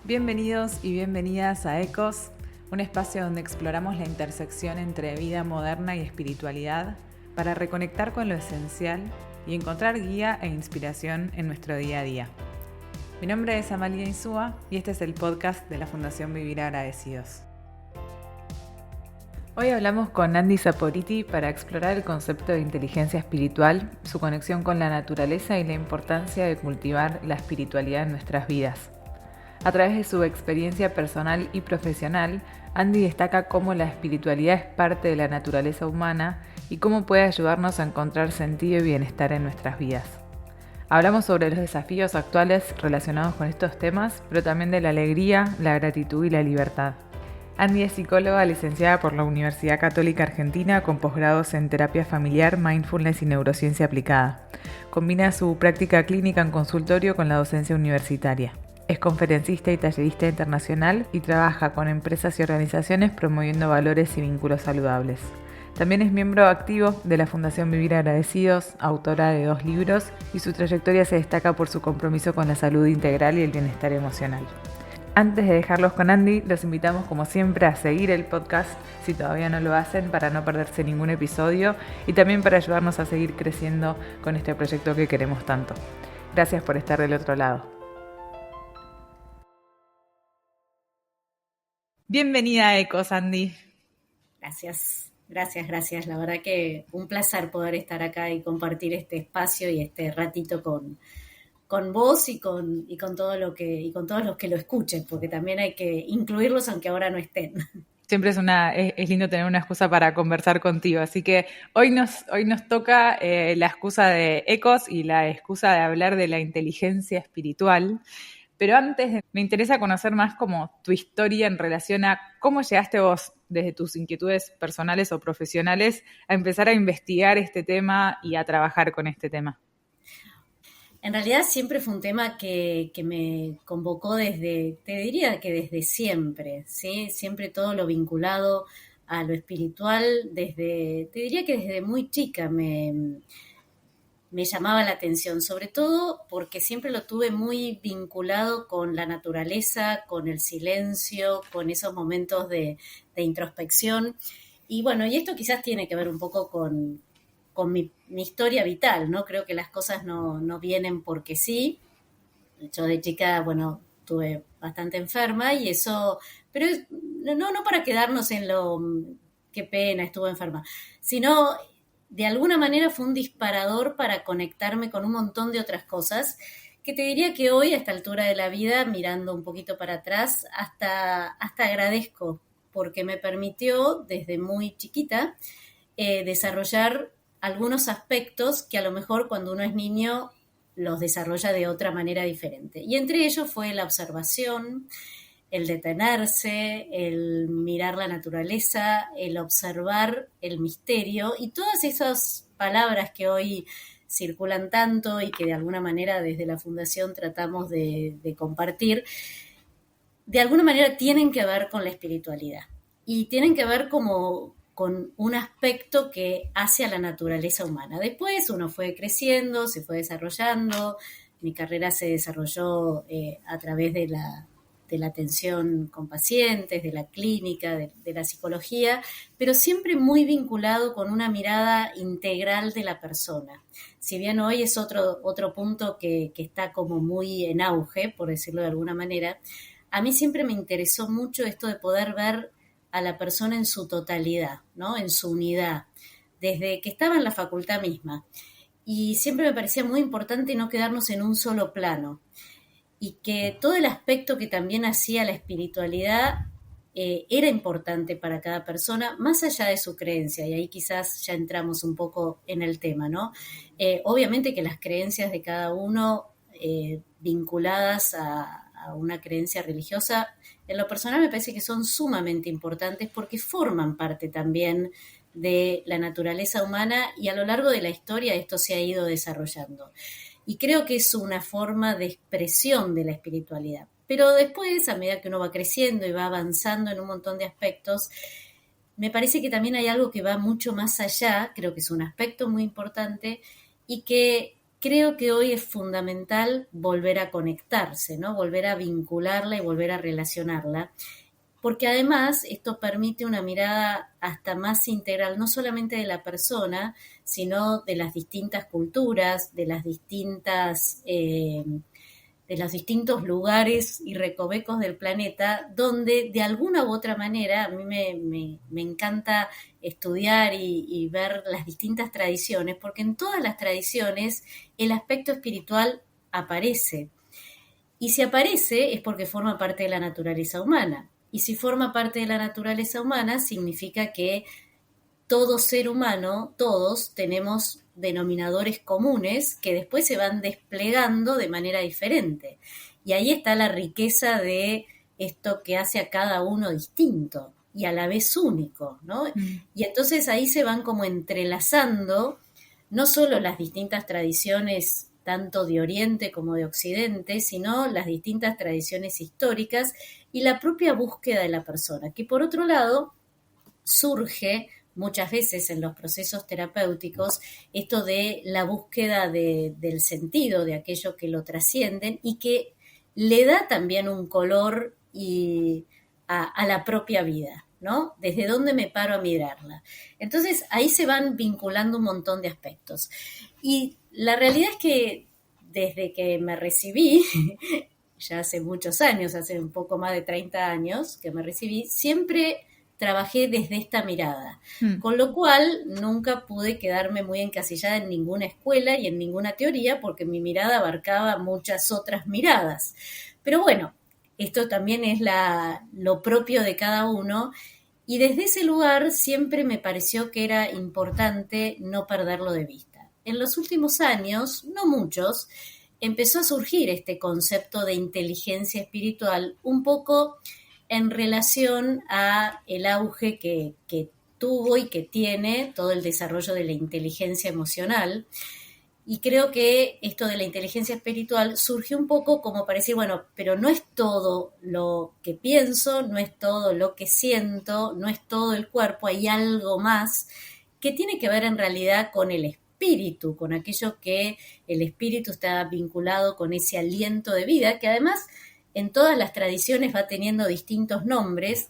Bienvenidos y bienvenidas a Ecos, un espacio donde exploramos la intersección entre vida moderna y espiritualidad para reconectar con lo esencial y encontrar guía e inspiración en nuestro día a día. Mi nombre es Amalia Insúa y este es el podcast de la Fundación Vivir Agradecidos. Hoy hablamos con Andy Saporiti para explorar el concepto de inteligencia espiritual, su conexión con la naturaleza y la importancia de cultivar la espiritualidad en nuestras vidas. A través de su experiencia personal y profesional, Andy destaca cómo la espiritualidad es parte de la naturaleza humana y cómo puede ayudarnos a encontrar sentido y bienestar en nuestras vidas. Hablamos sobre los desafíos actuales relacionados con estos temas, pero también de la alegría, la gratitud y la libertad. Andy es psicóloga licenciada por la Universidad Católica Argentina con posgrados en terapia familiar, mindfulness y neurociencia aplicada. Combina su práctica clínica en consultorio con la docencia universitaria. Es conferencista y tallerista internacional y trabaja con empresas y organizaciones promoviendo valores y vínculos saludables. También es miembro activo de la Fundación Vivir Agradecidos, autora de 2 libros, y su trayectoria se destaca por su compromiso con la salud integral y el bienestar emocional. Antes de dejarlos con Andy, los invitamos como siempre a seguir el podcast si todavía no lo hacen para no perderse ningún episodio y también para ayudarnos a seguir creciendo con este proyecto que queremos tanto. Gracias por estar del otro lado. Bienvenida a Ecos, Andy. Gracias. La verdad que un placer poder estar acá y compartir este espacio y este ratito con vos y con todos los que lo escuchen, porque también hay que incluirlos aunque ahora no estén. Siempre es lindo tener una excusa para conversar contigo, así que hoy nos toca la excusa de Ecos y la excusa de hablar de la inteligencia espiritual. Pero antes me interesa conocer más como tu historia en relación a cómo llegaste vos, desde tus inquietudes personales o profesionales, a empezar a investigar este tema y a trabajar con este tema. En realidad siempre fue un tema que me convocó te diría que desde siempre, ¿sí? Siempre todo lo vinculado a lo espiritual, te diría que desde muy chica me llamaba la atención, sobre todo porque siempre lo tuve muy vinculado con la naturaleza, con el silencio, con esos momentos de introspección. Y bueno, y esto quizás tiene que ver un poco con mi historia vital, ¿no? Creo que las cosas no vienen porque sí. Yo de chica, bueno, estuve bastante enferma y eso, pero no para quedarnos en lo qué pena, estuvo enferma, sino de alguna manera fue un disparador para conectarme con un montón de otras cosas que te diría que hoy, a esta altura de la vida, mirando un poquito para atrás, hasta agradezco, porque me permitió desde muy chiquita desarrollar algunos aspectos que a lo mejor cuando uno es niño los desarrolla de otra manera diferente. Y entre ellos fue la observación, el detenerse, el mirar la naturaleza, el observar el misterio y todas esas palabras que hoy circulan tanto y que de alguna manera desde la Fundación tratamos de compartir, de alguna manera tienen que ver con la espiritualidad y tienen que ver como con un aspecto que hace a la naturaleza humana. Después uno fue creciendo, se fue desarrollando, mi carrera se desarrolló a través de la atención con pacientes, de la clínica, de la psicología, pero siempre muy vinculado con una mirada integral de la persona. Si bien hoy es otro punto que está como muy en auge, por decirlo de alguna manera, a mí siempre me interesó mucho esto de poder ver a la persona en su totalidad, ¿no? En su unidad, desde que estaba en la facultad misma. Y siempre me parecía muy importante no quedarnos en un solo plano y que todo el aspecto que también hacía la espiritualidad era importante para cada persona, más allá de su creencia, y ahí quizás ya entramos un poco en el tema, ¿no? Obviamente que las creencias de cada uno vinculadas a una creencia religiosa, en lo personal me parece que son sumamente importantes porque forman parte también de la naturaleza humana y a lo largo de la historia esto se ha ido desarrollando. Y creo que es una forma de expresión de la espiritualidad. Pero después, a medida que uno va creciendo y va avanzando en un montón de aspectos, me parece que también hay algo que va mucho más allá, creo que es un aspecto muy importante y que creo que hoy es fundamental volver a conectarse, ¿no? Volver a vincularla y volver a relacionarla, porque además esto permite una mirada hasta más integral, no solamente de la persona, sino de las distintas culturas, de los distintos lugares y recovecos del planeta, donde de alguna u otra manera a mí me encanta estudiar y ver las distintas tradiciones, porque en todas las tradiciones el aspecto espiritual aparece. Y si aparece es porque forma parte de la naturaleza humana. Y si forma parte de la naturaleza humana, significa que todo ser humano, todos tenemos denominadores comunes que después se van desplegando de manera diferente. Y ahí está la riqueza de esto que hace a cada uno distinto y a la vez único, ¿no? Y entonces ahí se van como entrelazando no solo las distintas tradiciones tanto de Oriente como de Occidente, sino las distintas tradiciones históricas y la propia búsqueda de la persona, que por otro lado surge muchas veces en los procesos terapéuticos esto de la búsqueda del sentido, de aquello que lo trascienden y que le da también un color a la propia vida, ¿no? Desde dónde me paro a mirarla. Entonces ahí se van vinculando un montón de aspectos. Y la realidad es que desde que me recibí, ya hace muchos años, hace un poco más de 30 años que me recibí, siempre trabajé desde esta mirada, con lo cual nunca pude quedarme muy encasillada en ninguna escuela y en ninguna teoría, porque mi mirada abarcaba muchas otras miradas. Pero bueno, esto también es lo propio de cada uno, y desde ese lugar siempre me pareció que era importante no perderlo de vista. En los últimos años, no muchos, empezó a surgir este concepto de inteligencia espiritual, un poco en relación a el auge que tuvo y que tiene todo el desarrollo de la inteligencia emocional. Y creo que esto de la inteligencia espiritual surgió un poco como para decir, bueno, pero no es todo lo que pienso, no es todo lo que siento, no es todo el cuerpo, hay algo más que tiene que ver en realidad con el espíritu, con aquello que el espíritu está vinculado con ese aliento de vida, que además en todas las tradiciones va teniendo distintos nombres,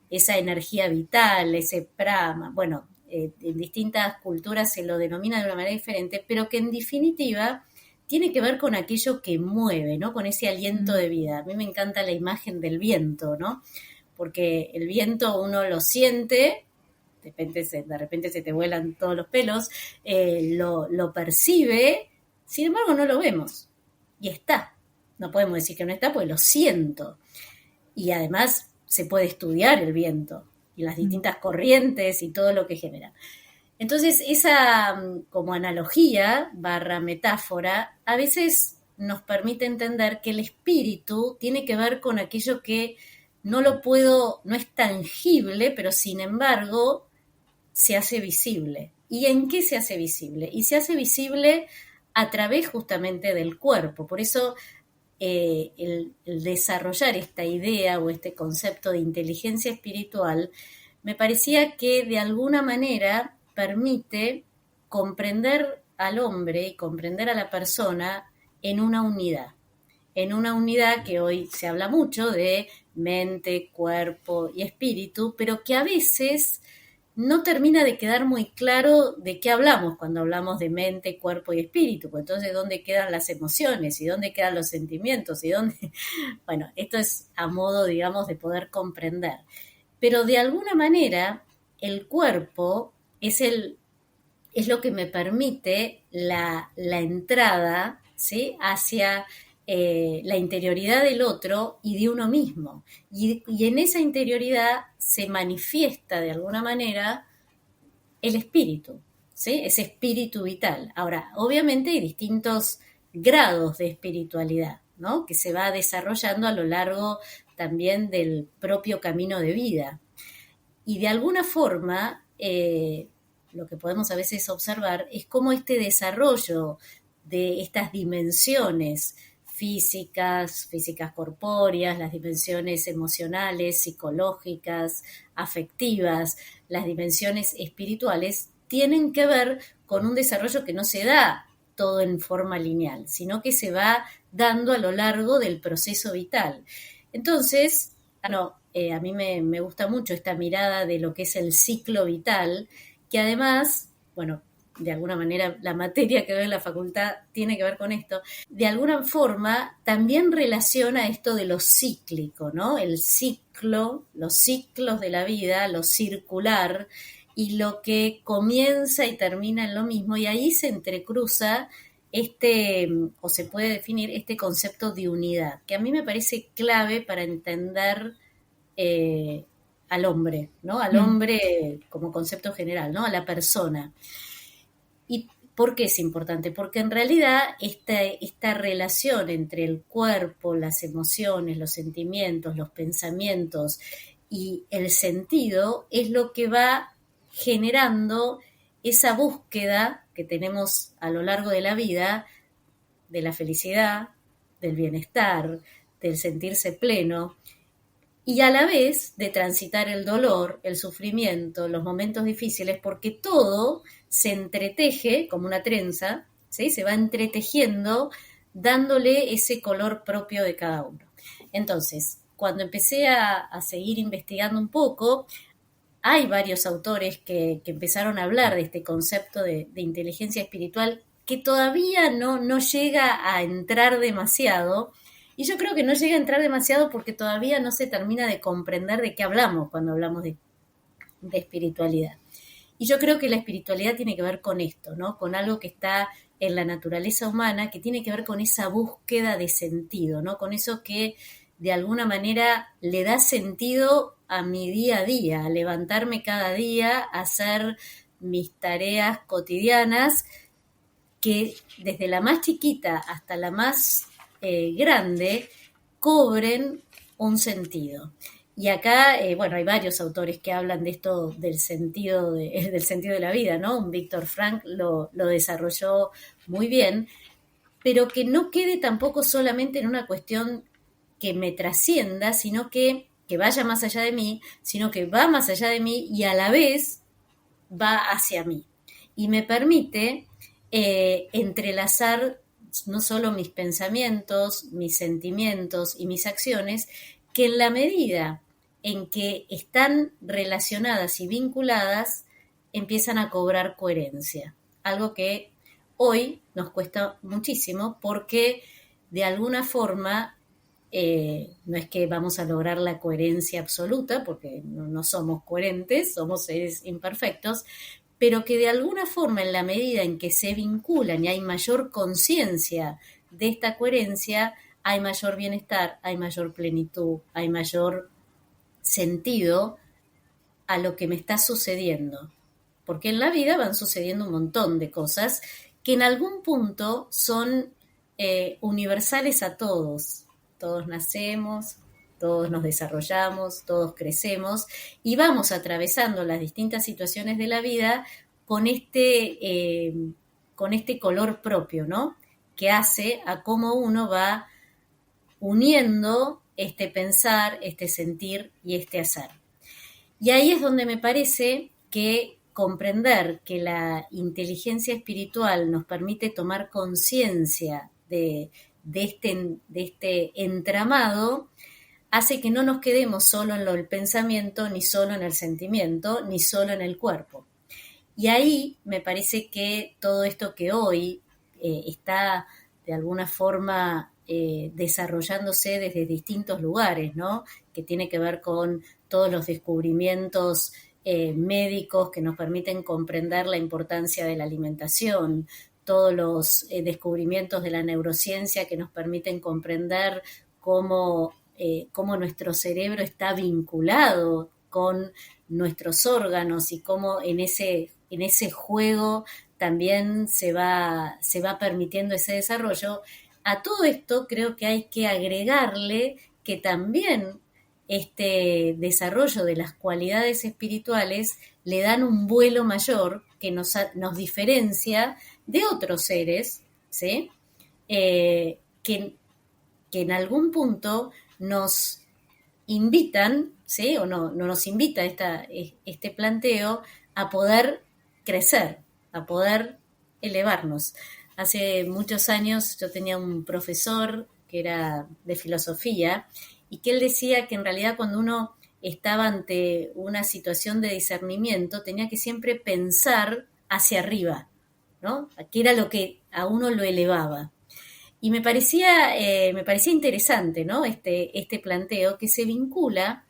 esa energía vital, ese prana, bueno, en distintas culturas se lo denomina de una manera diferente, pero que en definitiva tiene que ver con aquello que mueve, ¿no? Con ese aliento de vida. A mí me encanta la imagen del viento, ¿no? Porque el viento uno lo siente, de repente se te vuelan todos los pelos, lo percibe, sin embargo no lo vemos, y está. No podemos decir que no está, pues lo siento. Y además se puede estudiar el viento y las distintas corrientes y todo lo que genera. Entonces, esa como analogía / metáfora a veces nos permite entender que el espíritu tiene que ver con aquello que no es tangible, pero sin embargo se hace visible. ¿Y en qué se hace visible? Y se hace visible a través justamente del cuerpo. Por eso el desarrollar esta idea o este concepto de inteligencia espiritual me parecía que de alguna manera permite comprender al hombre y comprender a la persona en una unidad que hoy se habla mucho de mente, cuerpo y espíritu, pero que a veces no termina de quedar muy claro de qué hablamos cuando hablamos de mente, cuerpo y espíritu. Pues entonces, ¿dónde quedan las emociones? ¿Y dónde quedan los sentimientos? ¿Y dónde? Bueno, esto es a modo, digamos, de poder comprender. Pero de alguna manera, el cuerpo es lo que me permite la entrada, ¿sí?, hacia la interioridad del otro y de uno mismo. Y en esa interioridad se manifiesta de alguna manera el espíritu, ¿sí?, ese espíritu vital. Ahora, obviamente hay distintos grados de espiritualidad, ¿no?, que se va desarrollando a lo largo también del propio camino de vida. Y de alguna forma, lo que podemos a veces observar es cómo este desarrollo de estas dimensiones físicas corpóreas, las dimensiones emocionales, psicológicas, afectivas, las dimensiones espirituales, tienen que ver con un desarrollo que no se da todo en forma lineal, sino que se va dando a lo largo del proceso vital. Entonces, a mí me gusta mucho esta mirada de lo que es el ciclo vital, que además, bueno, de alguna manera la materia que veo en la facultad tiene que ver con esto, de alguna forma también relaciona esto de lo cíclico, ¿no? El ciclo, los ciclos de la vida, lo circular y lo que comienza y termina en lo mismo, y ahí se entrecruza o se puede definir este concepto de unidad, que a mí me parece clave para entender eh, al hombre, ¿no? Al hombre como concepto general, ¿no? A la persona. ¿Y por qué es importante? Porque en realidad esta relación entre el cuerpo, las emociones, los sentimientos, los pensamientos y el sentido es lo que va generando esa búsqueda que tenemos a lo largo de la vida de la felicidad, del bienestar, del sentirse pleno, y a la vez de transitar el dolor, el sufrimiento, los momentos difíciles, porque todo se entreteje como una trenza, ¿sí? Se va entretejiendo dándole ese color propio de cada uno. Entonces, cuando empecé a seguir investigando un poco, hay varios autores que empezaron a hablar de este concepto de inteligencia espiritual que todavía no llega a entrar demasiado, y yo creo que no llega a entrar demasiado porque todavía no se termina de comprender de qué hablamos cuando hablamos de espiritualidad. Y yo creo que la espiritualidad tiene que ver con esto, ¿no? Con algo que está en la naturaleza humana, que tiene que ver con esa búsqueda de sentido, ¿no? Con eso que de alguna manera le da sentido a mi día a día, a levantarme cada día, a hacer mis tareas cotidianas, que desde la más chiquita hasta la más grande cobren un sentido. Y acá, bueno, hay varios autores que hablan de esto del sentido del sentido de la vida, ¿no? Un Víctor Frank lo desarrolló muy bien, pero que no quede tampoco solamente en una cuestión que me trascienda, sino que vaya más allá de mí, sino que va más allá de mí y a la vez va hacia mí. Y me permite entrelazar no solo mis pensamientos, mis sentimientos y mis acciones, que en la medida en que están relacionadas y vinculadas, empiezan a cobrar coherencia. Algo que hoy nos cuesta muchísimo porque de alguna forma no es que vamos a lograr la coherencia absoluta, porque no somos coherentes, somos seres imperfectos, pero que de alguna forma, en la medida en que se vinculan y hay mayor conciencia de esta coherencia, hay mayor bienestar, hay mayor plenitud, hay mayor sentido a lo que me está sucediendo. Porque en la vida van sucediendo un montón de cosas que en algún punto son universales a todos. Todos nacemos, todos nos desarrollamos, todos crecemos y vamos atravesando las distintas situaciones de la vida con este color propio, ¿no? Que hace a cómo uno va uniendo este pensar, este sentir y este hacer. Y ahí es donde me parece que comprender que la inteligencia espiritual nos permite tomar conciencia de este entramado, hace que no nos quedemos solo en el pensamiento, ni solo en el sentimiento, ni solo en el cuerpo. Y ahí me parece que todo esto que hoy está de alguna forma desarrollándose desde distintos lugares, ¿no? Que tiene que ver con todos los descubrimientos médicos que nos permiten comprender la importancia de la alimentación, todos los descubrimientos de la neurociencia que nos permiten comprender cómo nuestro cerebro está vinculado con nuestros órganos y cómo en ese juego también se va permitiendo ese desarrollo. A todo esto creo que hay que agregarle que también este desarrollo de las cualidades espirituales le dan un vuelo mayor que nos diferencia de otros seres, ¿sí? Que en algún punto nos invitan, ¿sí? O no nos invita este planteo a poder crecer, a poder elevarnos. Hace muchos años yo tenía un profesor que era de filosofía y que él decía que en realidad cuando uno estaba ante una situación de discernimiento tenía que siempre pensar hacia arriba, ¿no? Que era lo que a uno lo elevaba. Y me parecía interesante, ¿no? Este planteo que se vincula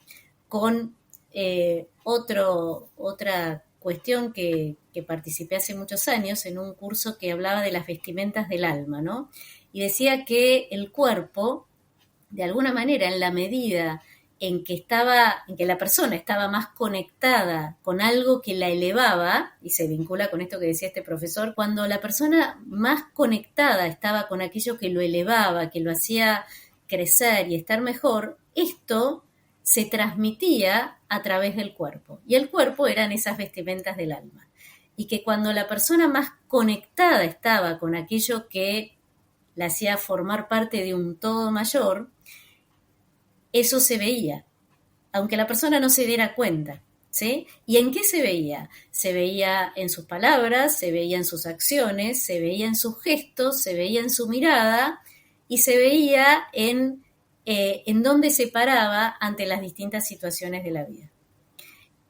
con otra cuestión que participé hace muchos años en un curso que hablaba de las vestimentas del alma, ¿no? Y decía que el cuerpo, de alguna manera, en la medida en que la persona estaba más conectada con algo que la elevaba, y se vincula con esto que decía este profesor, cuando la persona más conectada estaba con aquello que lo elevaba, que lo hacía crecer y estar mejor, esto se transmitía a través del cuerpo. Y el cuerpo eran esas vestimentas del alma. Y que cuando la persona más conectada estaba con aquello que la hacía formar parte de un todo mayor, eso se veía, aunque la persona no se diera cuenta. ¿Sí? ¿Y en qué se veía? Se veía en sus palabras, se veía en sus acciones, se veía en sus gestos, se veía en su mirada y se veía en dónde se paraba ante las distintas situaciones de la vida.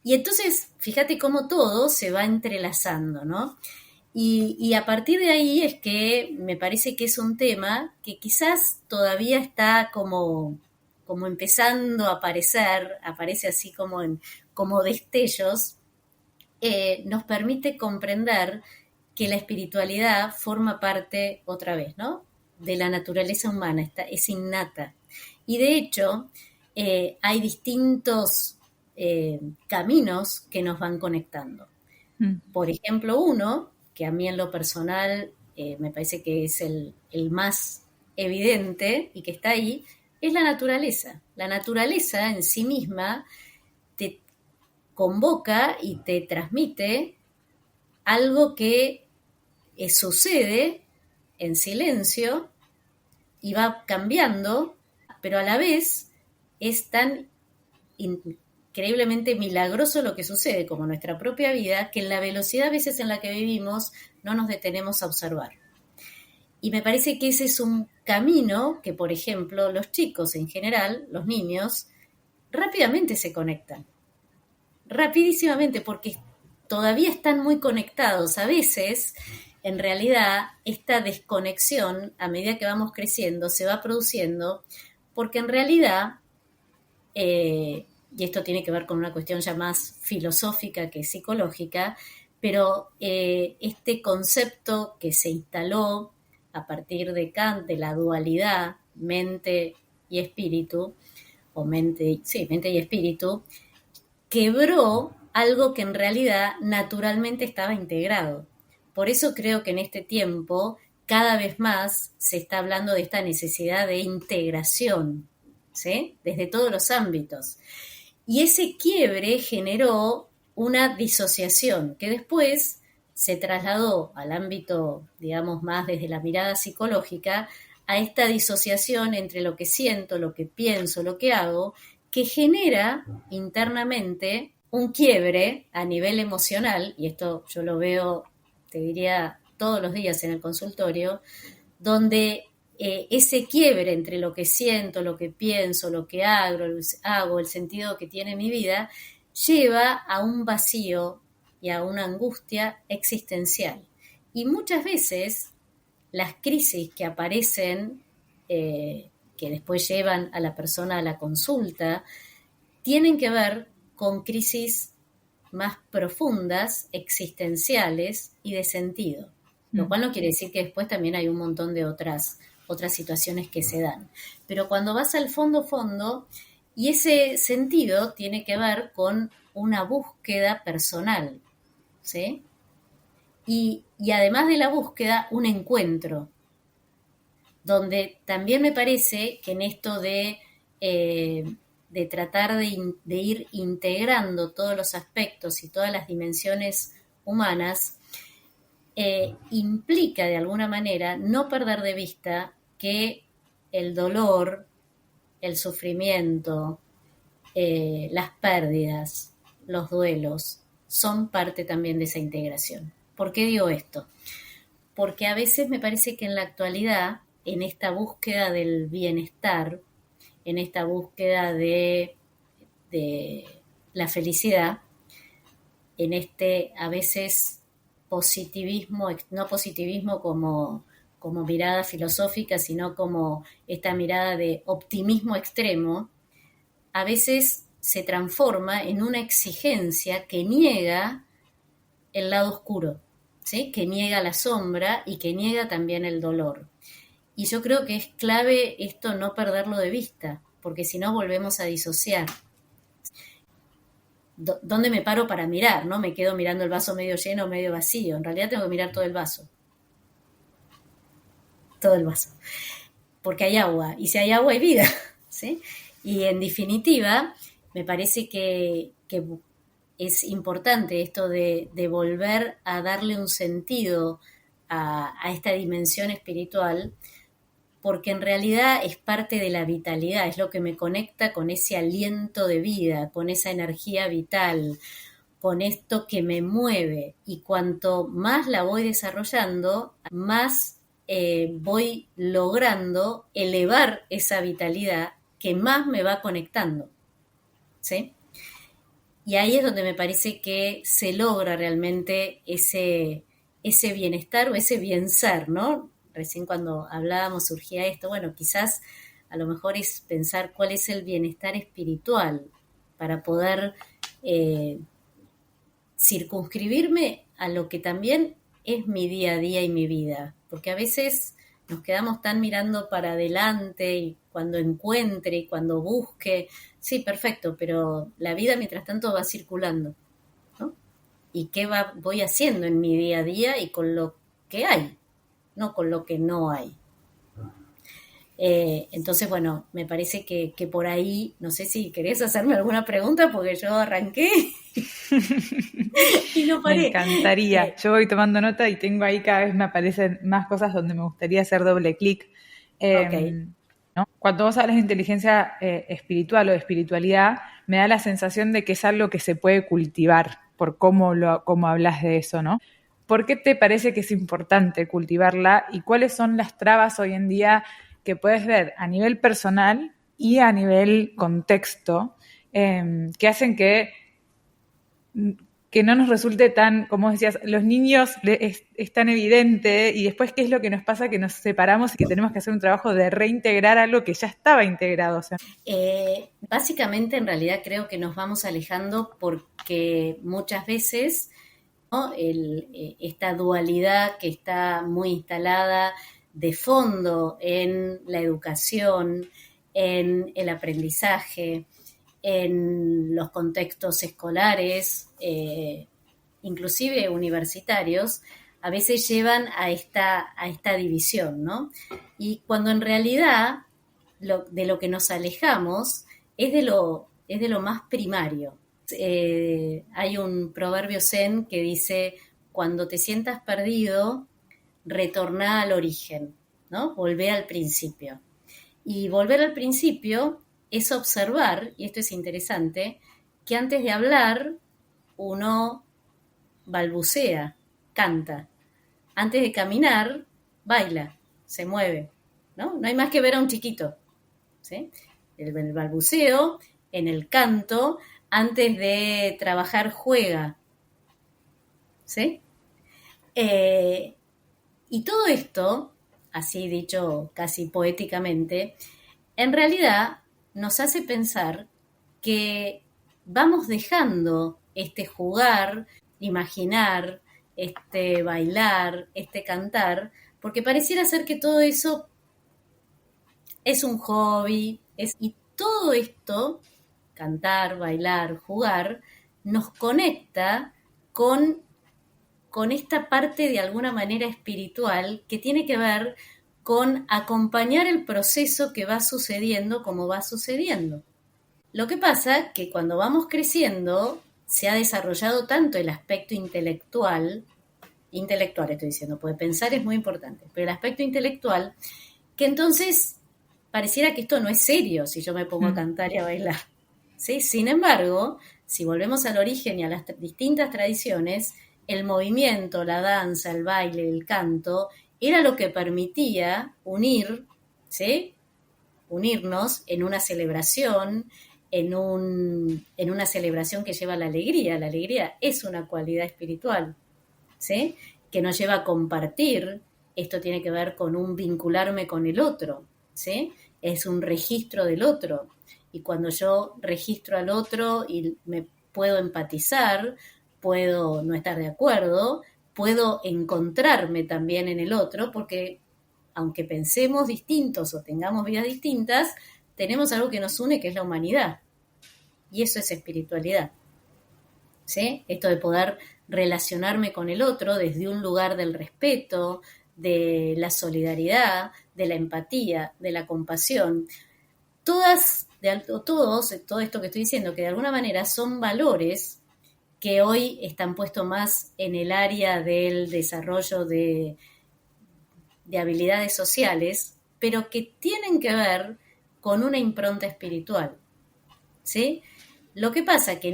Y entonces, fíjate cómo todo se va entrelazando, ¿no? Y a partir de ahí es que me parece que es un tema que quizás todavía está como empezando a aparecer, aparece así como destellos, nos permite comprender que la espiritualidad forma parte, otra vez, ¿no?, de la naturaleza humana, es innata. Y de hecho, hay distintos caminos que nos van conectando. Por ejemplo, uno, que a mí en lo personal me parece que es el más evidente y que está ahí, es la naturaleza. La naturaleza en sí misma te convoca y te transmite algo que sucede en silencio y va cambiando, pero a la vez es tan increíblemente milagroso lo que sucede, como nuestra propia vida, que en la velocidad a veces en la que vivimos no nos detenemos a observar. Y me parece que ese es un camino que, por ejemplo, los chicos en general, los niños, rápidamente se conectan. Rapidísimamente, porque todavía están muy conectados. A veces, en realidad, esta desconexión, a medida que vamos creciendo, se va produciendo, porque en realidad, y esto tiene que ver con una cuestión ya más filosófica que psicológica, pero este concepto que se instaló a partir de Kant, de la dualidad mente y espíritu, o mente y espíritu, quebró algo que en realidad naturalmente estaba integrado. Por eso creo que en este tiempo cada vez más se está hablando de esta necesidad de integración, ¿sí?, desde todos los ámbitos. Y ese quiebre generó una disociación que después se trasladó al ámbito, digamos, más desde la mirada psicológica, a esta disociación entre lo que siento, lo que pienso, lo que hago, que genera internamente un quiebre a nivel emocional, y esto yo lo veo, te diría, todos los días en el consultorio, donde ese quiebre entre lo que siento, lo que pienso, lo que hago, el sentido que tiene mi vida, lleva a un vacío y a una angustia existencial. Y muchas veces las crisis que aparecen, que después llevan a la persona a la consulta, tienen que ver con crisis más profundas, existenciales y de sentido. Lo cual no quiere decir que después también hay un montón de otras situaciones que se dan. Pero cuando vas al fondo, y ese sentido tiene que ver con una búsqueda personal, ¿sí? Y además de la búsqueda, un encuentro, donde también me parece que en esto de tratar de ir integrando todos los aspectos y todas las dimensiones humanas, implica de alguna manera no perder de vista que el dolor, el sufrimiento, las pérdidas, los duelos, son parte también de esa integración. ¿Por qué digo esto? porque a veces me parece que en la actualidad, en esta búsqueda del bienestar, en esta búsqueda de la felicidad, en este a veces positivismo, no positivismo como mirada filosófica, sino como esta mirada de optimismo extremo, a veces se transforma en una exigencia que niega el lado oscuro, ¿sí? Que niega la sombra y que niega también el dolor. Y yo creo que es clave esto no perderlo de vista, porque si no volvemos a disociar. ¿Dónde me paro para mirar? ¿No? Me quedo mirando el vaso medio lleno o medio vacío. En realidad tengo que mirar todo el vaso. Todo el vaso. Porque hay agua. Y si hay agua hay vida. ¿Sí? Y en definitiva, me parece que es importante esto de volver a darle un sentido a esta dimensión espiritual, porque en realidad es parte de la vitalidad, es lo que me conecta con ese aliento de vida, con esa energía vital, con esto que me mueve. Y cuanto más la voy desarrollando, más voy logrando elevar esa vitalidad que más me va conectando. ¿Sí? Y ahí es donde me parece que se logra realmente ese bienestar o ese bien ser, ¿no? Recién cuando hablábamos surgía esto, bueno, quizás a lo mejor es pensar cuál es el bienestar espiritual para poder circunscribirme a lo que también es mi día a día y mi vida, porque a veces nos quedamos tan mirando para adelante y cuando encuentre y cuando busque, sí, perfecto, pero la vida mientras tanto va circulando, ¿no? ¿Y qué voy haciendo en mi día a día y con lo que hay, no con lo que no hay? Entonces, bueno, me parece que por ahí, no sé si querés hacerme alguna pregunta porque yo arranqué y no Me paré. encantaría. Yo voy tomando nota y tengo ahí cada vez me aparecen más cosas donde me gustaría hacer doble clic. Ok. ¿No? Cuando vos hablas de inteligencia espiritual o de espiritualidad, me da la sensación de que es algo que se puede cultivar por cómo hablas de eso, ¿no? ¿Por qué te parece que es importante cultivarla y cuáles son las trabas hoy en día que puedes ver a nivel personal y a nivel contexto que hacen que no nos resulte tan, como decías, los niños es tan evidente y después qué es lo que nos pasa que nos separamos y que tenemos que hacer un trabajo de reintegrar algo que ya estaba integrado. O sea. Básicamente, en realidad creo que nos vamos alejando porque muchas veces, ¿no? Esta dualidad que está muy instalada de fondo en la educación, en el aprendizaje, en los contextos escolares, inclusive universitarios, a veces llevan a esta división, ¿no? Y cuando en realidad de lo que nos alejamos es de lo más primario. Hay un proverbio zen que dice, cuando te sientas perdido, retorná al origen, ¿no? Volvé al principio. Y volver al principio es observar, y esto es interesante, que antes de hablar uno balbucea, canta. Antes de caminar, baila, se mueve, ¿no? No hay más que ver a un chiquito, ¿sí? El balbuceo, en el canto, antes de trabajar juega, ¿sí? Y todo esto, así dicho casi poéticamente, en realidad nos hace pensar que vamos dejando este jugar, imaginar, este bailar, este cantar, porque pareciera ser que todo eso es un hobby, y todo esto, cantar, bailar, jugar, nos conecta con, con esta parte de alguna manera espiritual que tiene que ver con acompañar el proceso que va sucediendo como va sucediendo. Lo que pasa que cuando vamos creciendo se ha desarrollado tanto el aspecto intelectual estoy diciendo, porque pensar es muy importante, pero el aspecto intelectual, que entonces pareciera que esto no es serio si yo me pongo a cantar y a bailar. ¿Sí? Sin embargo, si volvemos al origen y a las distintas tradiciones, el movimiento, la danza, el baile, el canto, era lo que permitía ¿sí? Unirnos en una celebración, en una celebración que lleva la alegría. La alegría es una cualidad espiritual, ¿sí? Que nos lleva a compartir. Esto tiene que ver con un vincularme con el otro, ¿sí? Es un registro del otro. Y cuando yo registro al otro y me puedo empatizar, puedo no estar de acuerdo, puedo encontrarme también en el otro, porque aunque pensemos distintos o tengamos vidas distintas, tenemos algo que nos une, que es la humanidad. Y eso es espiritualidad. ¿Sí? Esto de poder relacionarme con el otro desde un lugar del respeto, de la solidaridad, de la empatía, de la compasión. Todo esto que estoy diciendo, que de alguna manera son valores que hoy están puestos más en el área del desarrollo de habilidades sociales, pero que tienen que ver con una impronta espiritual, ¿sí? Lo que pasa que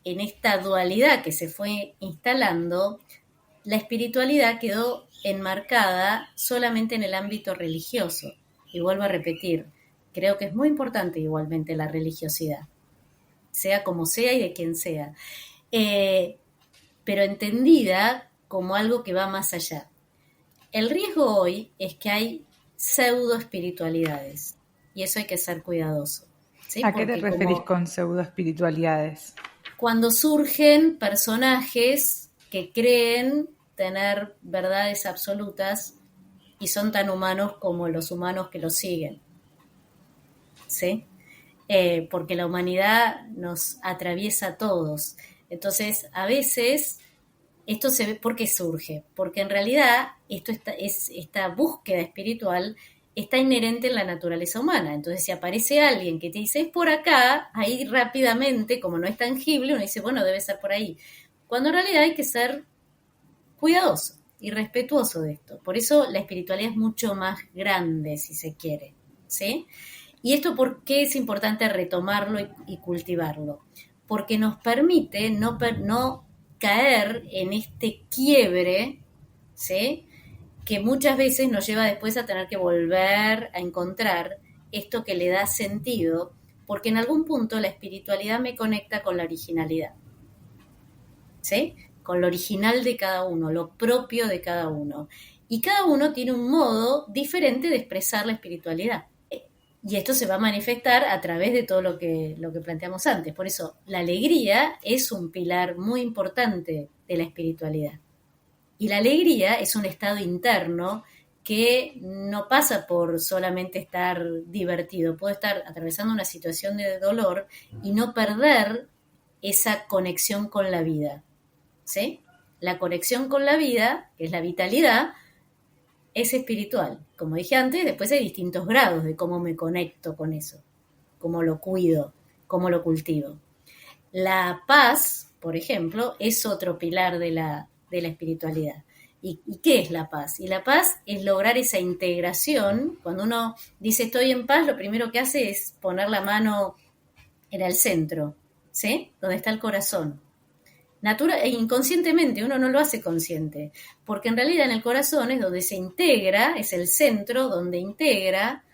en esta dualidad que se fue instalando, la espiritualidad quedó enmarcada solamente en el ámbito religioso. Y vuelvo a repetir, creo que es muy importante igualmente la religiosidad, sea como sea y de quien sea, pero entendida como algo que va más allá. El riesgo hoy es que hay pseudo espiritualidades y eso hay que ser cuidadoso, ¿sí? ¿A qué te Porque referís con pseudo espiritualidades? cuando surgen personajes que creen tener verdades absolutas y son tan humanos como los humanos que los siguen, ¿sí? Porque la humanidad nos atraviesa a todos. Entonces, a veces esto se ve. ¿Por qué surge? Porque en realidad esta búsqueda espiritual está inherente en la naturaleza humana. Entonces, si aparece alguien que te dice, es por acá, ahí rápidamente, como no es tangible, uno dice, bueno, debe ser por ahí. Cuando en realidad hay que ser cuidadoso y respetuoso de esto. Por eso la espiritualidad es mucho más grande, si se quiere, ¿sí? ¿Y esto por qué es importante retomarlo y cultivarlo? Porque nos permite no caer en este quiebre, ¿sí? Que muchas veces nos lleva después a tener que volver a encontrar esto que le da sentido, porque en algún punto la espiritualidad me conecta con la originalidad, ¿sí? Con lo original de cada uno, lo propio de cada uno. Y cada uno tiene un modo diferente de expresar la espiritualidad. Y esto se va a manifestar a través de todo lo que planteamos antes. Por eso, la alegría es un pilar muy importante de la espiritualidad. Y la alegría es un estado interno que no pasa por solamente estar divertido. Puedo estar atravesando una situación de dolor y no perder esa conexión con la vida, ¿sí? La conexión con la vida, que es la vitalidad, es espiritual. Como dije antes, después hay distintos grados de cómo me conecto con eso, cómo lo cuido, cómo lo cultivo. La paz, por ejemplo, es otro pilar de la espiritualidad. ¿Y qué es la paz? Y la paz es lograr esa integración. Cuando uno dice estoy en paz, lo primero que hace es poner la mano en el centro, ¿sí? Donde está el corazón. Inconscientemente, uno no lo hace consciente, porque en realidad en el corazón es donde se integra, es el centro donde integra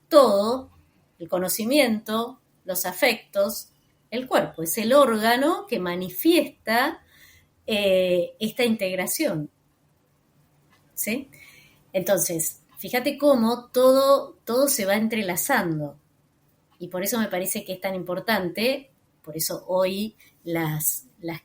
todo, el conocimiento, los afectos, el cuerpo, es el órgano que manifiesta esta integración, ¿sí? Entonces, fíjate cómo todo se va entrelazando, y por eso me parece que es tan importante, por eso hoy la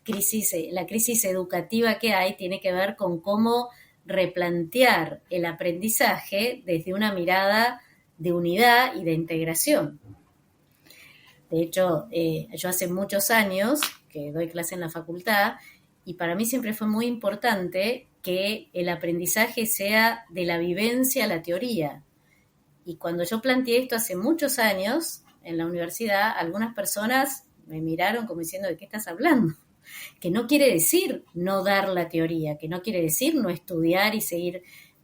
crisis educativa que hay tiene que ver con cómo replantear el aprendizaje desde una mirada de unidad y de integración. De hecho, yo hace muchos años que doy clase en la facultad y para mí siempre fue muy importante que el aprendizaje sea de la vivencia a la teoría. Y cuando yo planteé esto hace muchos años en la universidad, algunas personas me miraron como diciendo, ¿de qué estás hablando? Que no quiere decir no dar la teoría, que no quiere decir no estudiar y seguir,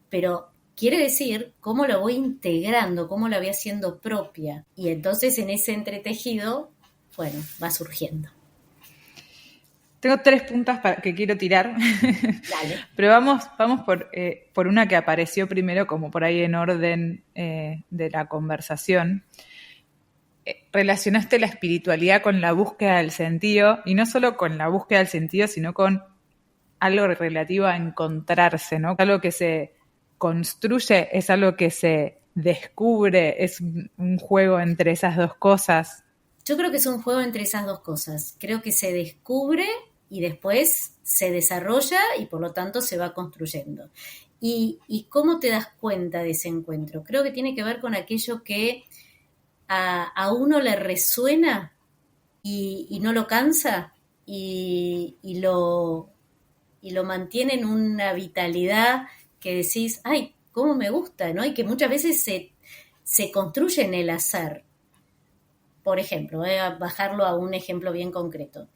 pero quiere decir cómo lo voy integrando, cómo la voy haciendo propia. Y entonces en ese entretejido, bueno, va surgiendo. Tengo 3 puntas que quiero tirar, Dale. pero vamos por una que apareció primero como por ahí en orden de la conversación. Relacionaste la espiritualidad con la búsqueda del sentido, y no solo con la búsqueda del sentido, sino con algo relativo a encontrarse, ¿no? Algo que se construye, es algo que se descubre, es un juego entre esas dos cosas. Yo creo que es un juego entre esas dos cosas. Creo que se descubre y después se desarrolla y por lo tanto se va construyendo. ¿Y cómo te das cuenta de ese encuentro? Creo que tiene que ver con aquello que a uno le resuena y no lo cansa y lo mantiene en una vitalidad que decís, ay, cómo me gusta, ¿no? Y que muchas veces se construye en el hacer. Por ejemplo, voy a bajarlo a un ejemplo bien concreto.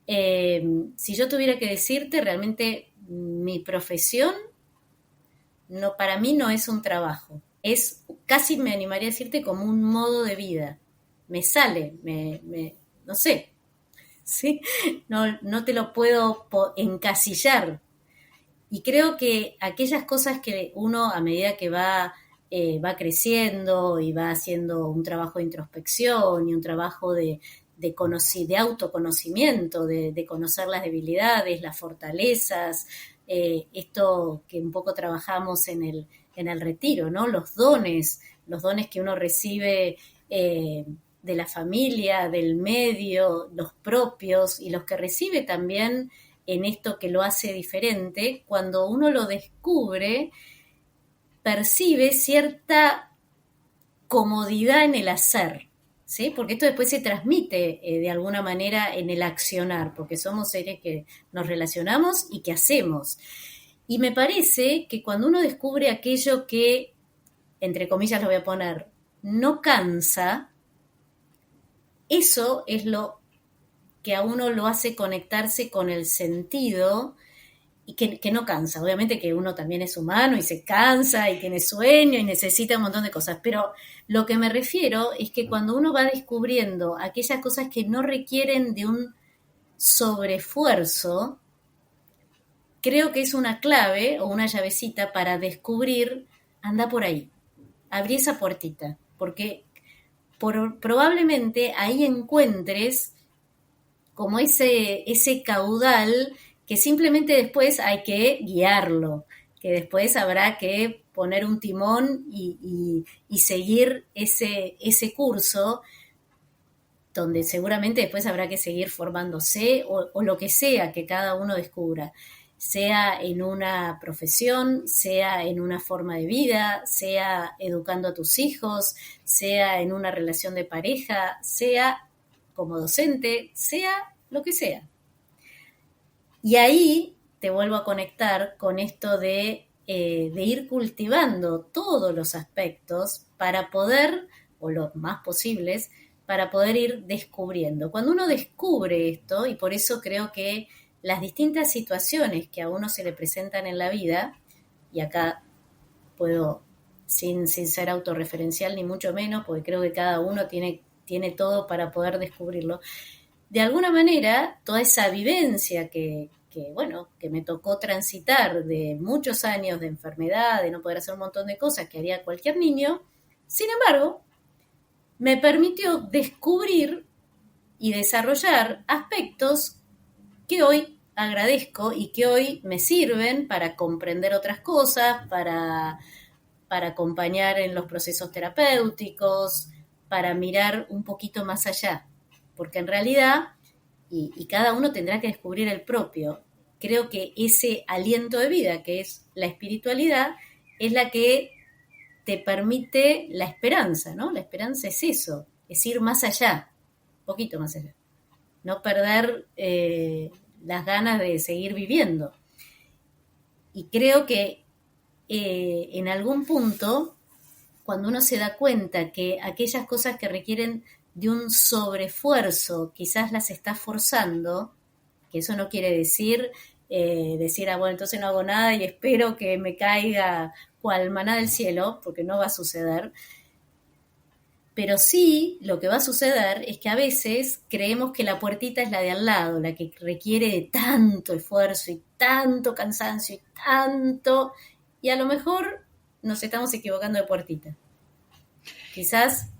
Si yo tuviera que decirte, realmente mi profesión no, para mí no es un trabajo, es casi me animaría a decirte como un modo de vida. Me sale, no sé, ¿sí? No te lo puedo encasillar. Y creo que aquellas cosas que uno a medida que va creciendo y va haciendo un trabajo de introspección y un trabajo de autoconocimiento, de conocer las debilidades, las fortalezas, esto que un poco trabajamos en el retiro, ¿no? Los dones que uno recibe de la familia, del medio, los propios y los que recibe también en esto que lo hace diferente, cuando uno lo descubre, percibe cierta comodidad en el hacer, ¿sí? Porque esto después se transmite de alguna manera en el accionar, porque somos seres que nos relacionamos y que hacemos. Y me parece que cuando uno descubre aquello que, entre comillas lo voy a poner, no cansa, eso es lo que a uno lo hace conectarse con el sentido y que no cansa. Obviamente que uno también es humano y se cansa y tiene sueño y necesita un montón de cosas, pero lo que me refiero es que cuando uno va descubriendo aquellas cosas que no requieren de un sobreesfuerzo, creo que es una clave o una llavecita para descubrir, anda por ahí, abrí esa puertita, porque probablemente ahí encuentres como ese caudal que simplemente después hay que guiarlo, que después habrá que poner un timón y seguir ese curso, donde seguramente después habrá que seguir formándose o lo que sea que cada uno descubra, sea en una profesión, sea en una forma de vida, sea educando a tus hijos, sea en una relación de pareja, sea como docente, sea lo que sea. Y ahí te vuelvo a conectar con esto de ir cultivando todos los aspectos para poder, o los más posibles, para poder ir descubriendo. Cuando uno descubre esto, y por eso creo que las distintas situaciones que a uno se le presentan en la vida, y acá puedo, sin ser autorreferencial ni mucho menos, porque creo que cada uno tiene todo para poder descubrirlo, de alguna manera, toda esa vivencia bueno, que me tocó transitar de muchos años de enfermedad, de no poder hacer un montón de cosas que haría cualquier niño, sin embargo, me permitió descubrir y desarrollar aspectos que hoy agradezco y que hoy me sirven para comprender otras cosas, para acompañar en los procesos terapéuticos, para mirar un poquito más allá. Porque en realidad, y cada uno tendrá que descubrir el propio, creo que ese aliento de vida, que es la espiritualidad, es la que te permite la esperanza, ¿no? La esperanza es eso, es ir más allá, un poquito más allá. No perder las ganas de seguir viviendo. Y creo que en algún punto, cuando uno se da cuenta que aquellas cosas que requieren de un sobreesfuerzo, quizás las está forzando, que eso no quiere decir, bueno, entonces no hago nada y espero que me caiga cual maná del cielo, porque no va a suceder. Pero sí, lo que va a suceder es que a veces creemos que la puertita es la de al lado, la que requiere de tanto esfuerzo y tanto cansancio y tanto, y a lo mejor nos estamos equivocando de puertita. Quizás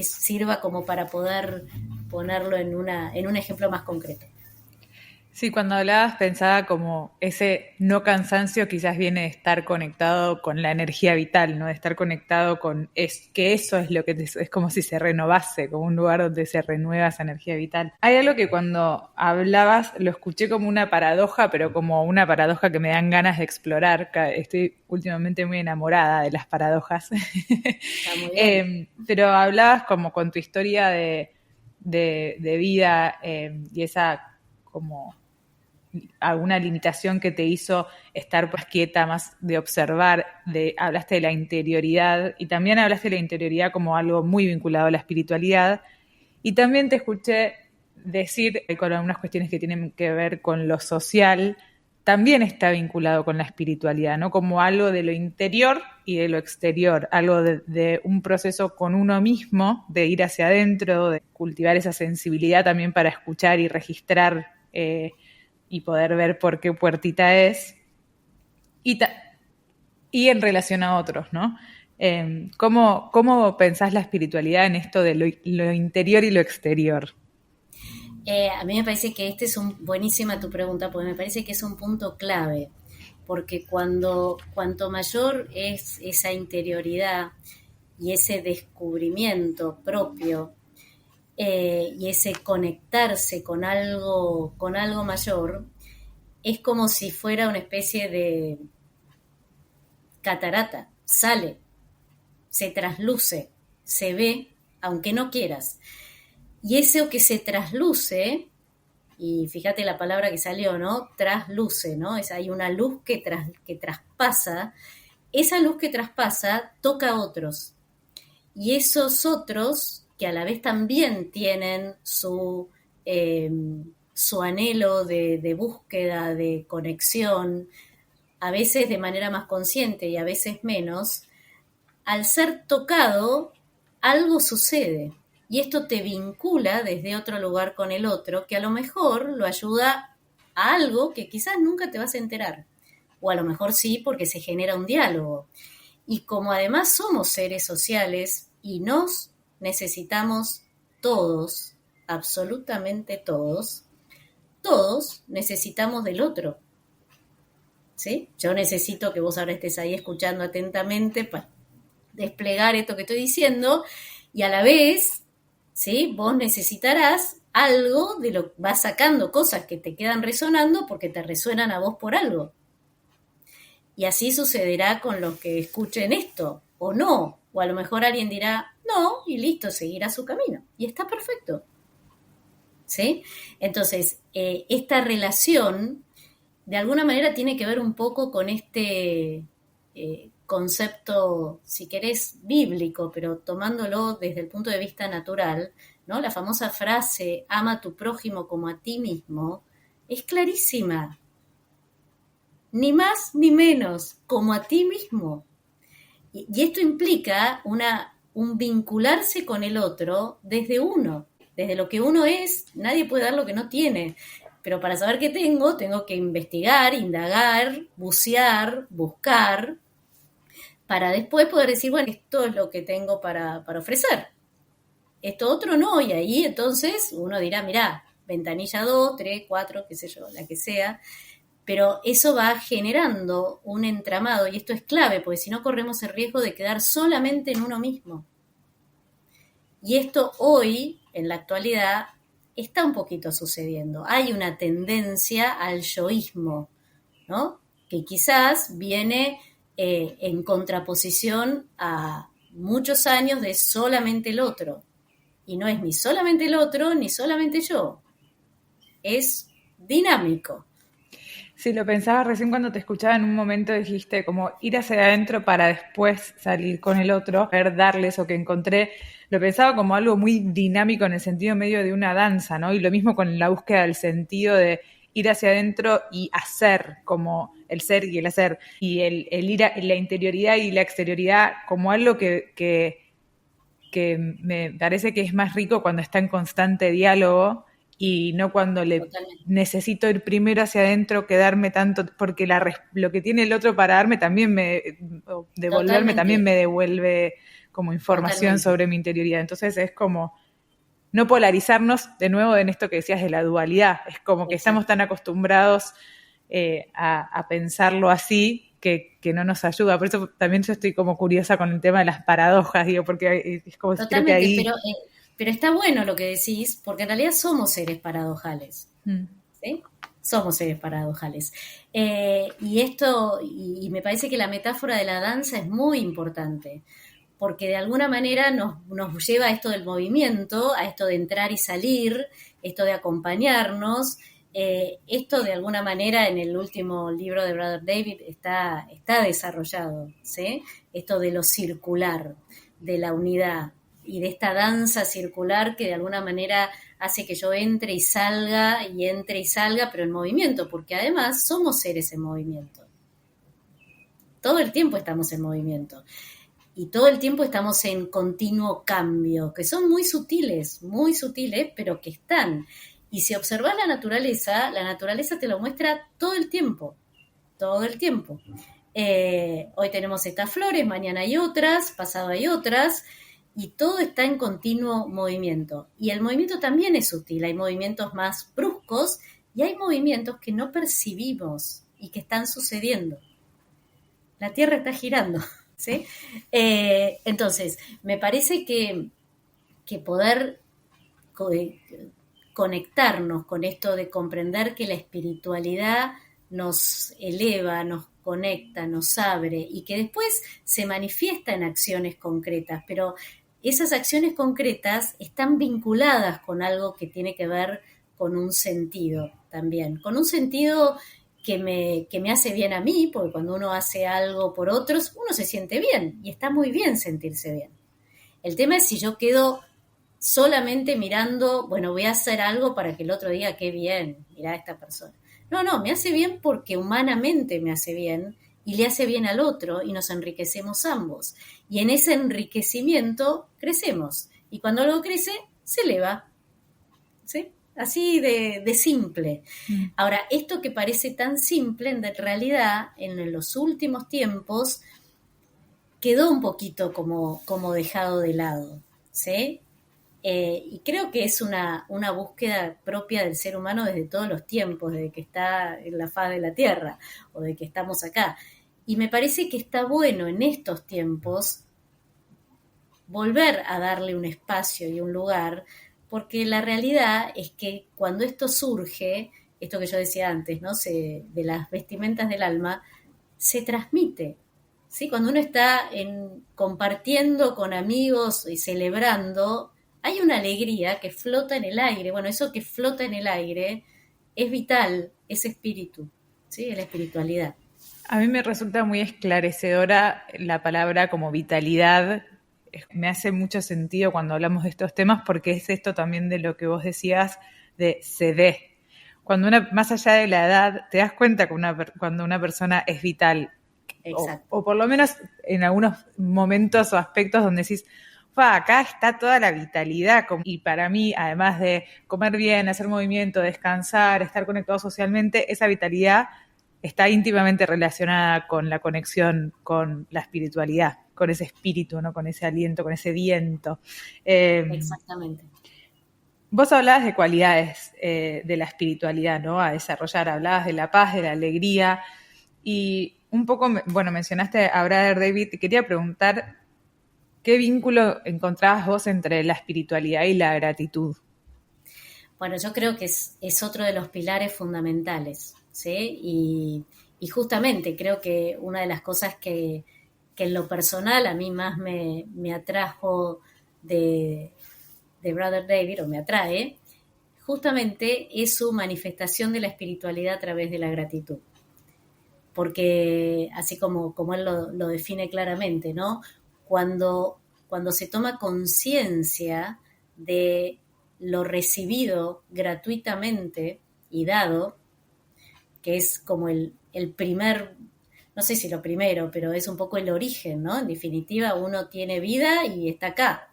sirva como para poder ponerlo en un ejemplo más concreto. Sí, cuando hablabas pensaba como ese no cansancio quizás viene de estar conectado con la energía vital, ¿no? De estar conectado con que eso es lo que es como si se renovase, como un lugar donde se renueva esa energía vital. Hay algo que cuando hablabas lo escuché como una paradoja, pero como una paradoja que me dan ganas de explorar. Estoy últimamente muy enamorada de las paradojas. Está muy bien. Pero hablabas como con tu historia de vida y esa como alguna limitación que te hizo estar más quieta, más de observar, hablaste de la interioridad y también hablaste de la interioridad como algo muy vinculado a la espiritualidad y también te escuché decir con algunas cuestiones que tienen que ver con lo social, también está vinculado con la espiritualidad, ¿no? Como algo de lo interior y de lo exterior, algo de un proceso con uno mismo, de ir hacia adentro, de cultivar esa sensibilidad también para escuchar y registrar y poder ver por qué puertita es, y, y en relación a otros, ¿no? ¿Cómo pensás la espiritualidad en esto de lo interior y lo exterior? A mí me parece que buenísima tu pregunta, porque me parece que es un punto clave, porque cuanto mayor es esa interioridad y ese descubrimiento propio y ese conectarse con algo mayor, es como si fuera una especie de catarata, sale, se trasluce, se ve, aunque no quieras. Y eso que se trasluce, y fíjate la palabra que salió, ¿no? Trasluce, ¿no? Hay una luz que traspasa, esa luz que traspasa toca a otros. Y esos otros, que a la vez también tienen su anhelo de búsqueda, de conexión, a veces de manera más consciente y a veces menos, al ser tocado, algo sucede. Y esto te vincula desde otro lugar con el otro, que a lo mejor lo ayuda a algo que quizás nunca te vas a enterar. O a lo mejor sí, porque se genera un diálogo. Y como además somos seres sociales y nos necesitamos todos, absolutamente todos, todos necesitamos del otro. ¿Sí? Yo necesito que vos ahora estés ahí escuchando atentamente para desplegar esto que estoy diciendo y a la vez, ¿sí? Vos necesitarás algo de lo vas sacando cosas que te quedan resonando porque te resuenan a vos por algo. Y así sucederá con los que escuchen esto, o no. O a lo mejor alguien dirá, no, y listo, seguirá su camino. Y está perfecto. ¿Sí? Entonces, esta relación, de alguna manera, tiene que ver un poco con este concepto, si querés, bíblico, pero tomándolo desde el punto de vista natural, ¿no? La famosa frase, ama a tu prójimo como a ti mismo, es clarísima. Ni más ni menos, como a ti mismo. Y esto implica un vincularse con el otro desde uno, desde lo que uno es. Nadie puede dar lo que no tiene. Pero para saber qué tengo que investigar, indagar, bucear, buscar, para después poder decir, bueno, esto es lo que tengo para ofrecer. Esto otro no, y ahí entonces uno dirá, mirá, ventanilla 2, 3, 4, qué sé yo, la que sea, pero eso va generando un entramado y esto es clave, porque si no corremos el riesgo de quedar solamente en uno mismo. Y esto hoy, en la actualidad, está un poquito sucediendo. Hay una tendencia al yoísmo, ¿no? Que quizás viene en contraposición a muchos años de solamente el otro. Y no es ni solamente el otro, ni solamente yo. Es dinámico. Sí, lo pensaba recién cuando te escuchaba en un momento, dijiste como ir hacia adentro para después salir con el otro, ver darle eso que encontré. Lo pensaba como algo muy dinámico en el sentido medio de una danza, ¿no? Y lo mismo con la búsqueda del sentido de ir hacia adentro y hacer, como el ser y el hacer. Y el ir a la interioridad y la exterioridad como algo que que me parece que es más rico cuando está en constante diálogo y no cuando Totalmente, necesito ir primero hacia adentro, quedarme tanto, porque lo que tiene el otro para darme también o devolverme también totalmente, me devuelve como información totalmente. sobre mi interioridad. Entonces es como no polarizarnos de nuevo en esto que decías de la dualidad. Es como que estamos Exacto. tan acostumbrados a pensarlo así que no nos ayuda. Por eso también yo estoy como curiosa con el tema de las paradojas, digo, porque es como creo que Totalmente, ahí... pero está bueno lo que decís, porque en realidad somos seres paradojales, Mm, ¿sí? Somos seres paradojales. Y esto, y me parece que la metáfora de la danza es muy importante, porque de alguna manera nos lleva a esto del movimiento, a esto de entrar y salir, esto de acompañarnos. Esto de alguna manera en el último libro de Brother David está desarrollado, ¿sí? Esto de lo circular, de la unidad y de esta danza circular que de alguna manera hace que yo entre y salga, pero en movimiento, porque además somos seres en movimiento. Todo el tiempo estamos en movimiento y todo el tiempo estamos en continuo cambio, que son muy sutiles, pero que están. Y si observas la naturaleza te lo muestra todo el tiempo, todo el tiempo. Hoy tenemos estas flores, mañana hay otras, pasado hay otras, y todo está en continuo movimiento. Y el movimiento también es sutil, hay movimientos más bruscos y hay movimientos que no percibimos y que están sucediendo. La Tierra está girando, ¿sí? Entonces, me parece que poder conectarnos con esto de comprender que la espiritualidad nos eleva, nos conecta, nos abre y que después se manifiesta en acciones concretas, pero esas acciones concretas están vinculadas con algo que tiene que ver con un sentido también, con un sentido que me hace bien a mí, porque cuando uno hace algo por otros, uno se siente bien y está muy bien sentirse bien. El tema es si yo quedo solamente mirando, bueno, voy a hacer algo para que el otro diga qué bien, mirá a esta persona. No, no, me hace bien porque humanamente me hace bien y le hace bien al otro y nos enriquecemos ambos. Y en ese enriquecimiento crecemos. Y cuando algo crece, se eleva. ¿Sí? Así de simple. mm. Ahora, esto que parece tan simple, en realidad, en los últimos tiempos, quedó un poquito como dejado de lado. ¿Sí? Y creo que es una búsqueda propia del ser humano desde todos los tiempos, desde que está en la faz de la Tierra o de que estamos acá. Y me parece que está bueno en estos tiempos volver a darle un espacio y un lugar, porque la realidad es que cuando esto surge, esto que yo decía antes, ¿no? De las vestimentas del alma, se transmite. ¿Sí? Cuando uno está compartiendo con amigos y celebrando, hay una alegría que flota en el aire. Bueno, eso que flota en el aire es vital, es espíritu, ¿sí? Es la espiritualidad. A mí me resulta muy esclarecedora la palabra como vitalidad. Me hace mucho sentido cuando hablamos de estos temas porque es esto también de lo que vos decías de se ve. Cuando más allá de la edad, te das cuenta que cuando una persona es vital, Exacto. o por lo menos en algunos momentos o aspectos donde decís, acá está toda la vitalidad. Y para mí, además de comer bien, hacer movimiento, descansar, estar conectado socialmente, esa vitalidad está íntimamente relacionada con la conexión con la espiritualidad, con ese espíritu, ¿no? Con ese aliento, con ese viento. Exactamente. Vos hablabas de cualidades de la espiritualidad, ¿no? A desarrollar, hablabas de la paz, de la alegría, y un poco, bueno, mencionaste a Brother David, y quería preguntar, ¿qué vínculo encontrabas vos entre la espiritualidad y la gratitud? Bueno, yo creo que es otro de los pilares fundamentales, ¿sí? Y justamente creo que una de las cosas que en lo personal a mí más me atrajo de, de Brother David, o me atrae, justamente es su manifestación de la espiritualidad a través de la gratitud. Porque así como él lo define claramente, ¿no? Cuando se toma conciencia de lo recibido gratuitamente y dado, que es como el primer, no sé si lo primero, pero es un poco el origen, ¿no? En definitiva, uno tiene vida y está acá.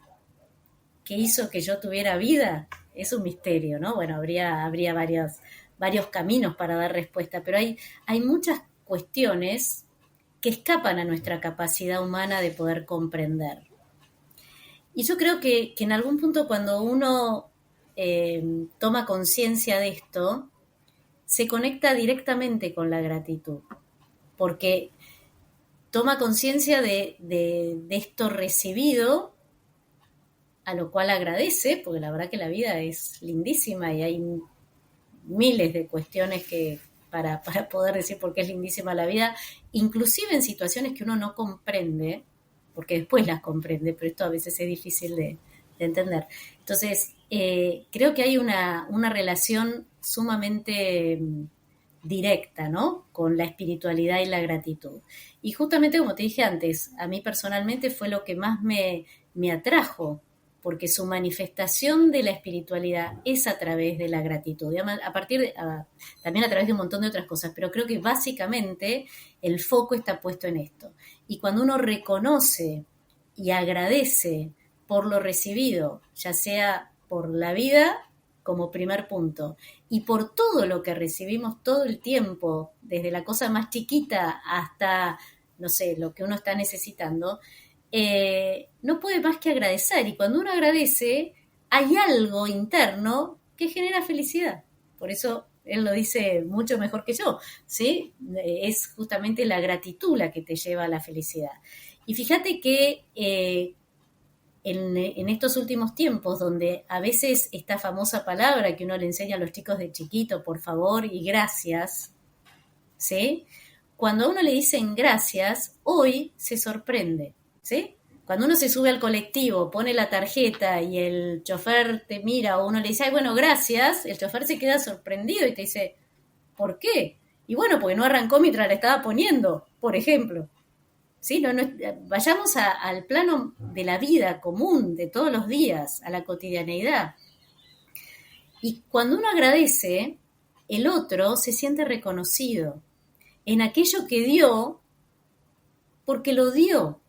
qué hizo que yo tuviera vida, es un misterio, ¿no? Bueno, habría varios caminos para dar respuesta, pero hay muchas cuestiones que escapan a nuestra capacidad humana de poder comprender. Y yo creo que en algún punto cuando uno toma conciencia de esto, se conecta directamente con la gratitud, porque toma conciencia de esto recibido, a lo cual agradece, porque la verdad que la vida es lindísima y hay miles de cuestiones para poder decir por qué es lindísima la vida, inclusive en situaciones que uno no comprende, porque después las comprende, pero esto a veces es difícil de entender. Entonces, creo que hay una relación sumamente directa, ¿no? Con la espiritualidad y la gratitud. Y justamente como te dije antes, a mí personalmente fue lo que más me atrajo, porque su manifestación de la espiritualidad es a través de la gratitud, también a través de un montón de otras cosas, pero creo que básicamente el foco está puesto en esto. Y cuando uno reconoce y agradece por lo recibido, ya sea por la vida como primer punto, y por todo lo que recibimos todo el tiempo, desde la cosa más chiquita hasta, no sé, lo que uno está necesitando, no puede más que agradecer. Y cuando uno agradece, hay algo interno que genera felicidad. Por eso él lo dice mucho mejor que yo, ¿sí? Es justamente la gratitud la que te lleva a la felicidad. Y fíjate que en estos últimos tiempos, donde a veces esta famosa palabra que uno le enseña a los chicos de chiquito, por favor y gracias, ¿sí? Cuando a uno le dicen gracias, hoy se sorprende, ¿sí? Cuando uno se sube al colectivo, pone la tarjeta y el chofer te mira o uno le dice, ay, bueno, gracias, el chofer se queda sorprendido y te dice, ¿por qué? Y bueno, porque no arrancó mientras la estaba poniendo, por ejemplo. ¿Sí? Vayamos al plano de la vida común, de todos los días, a la cotidianeidad. Y cuando uno agradece, el otro se siente reconocido en aquello que dio, porque lo dio.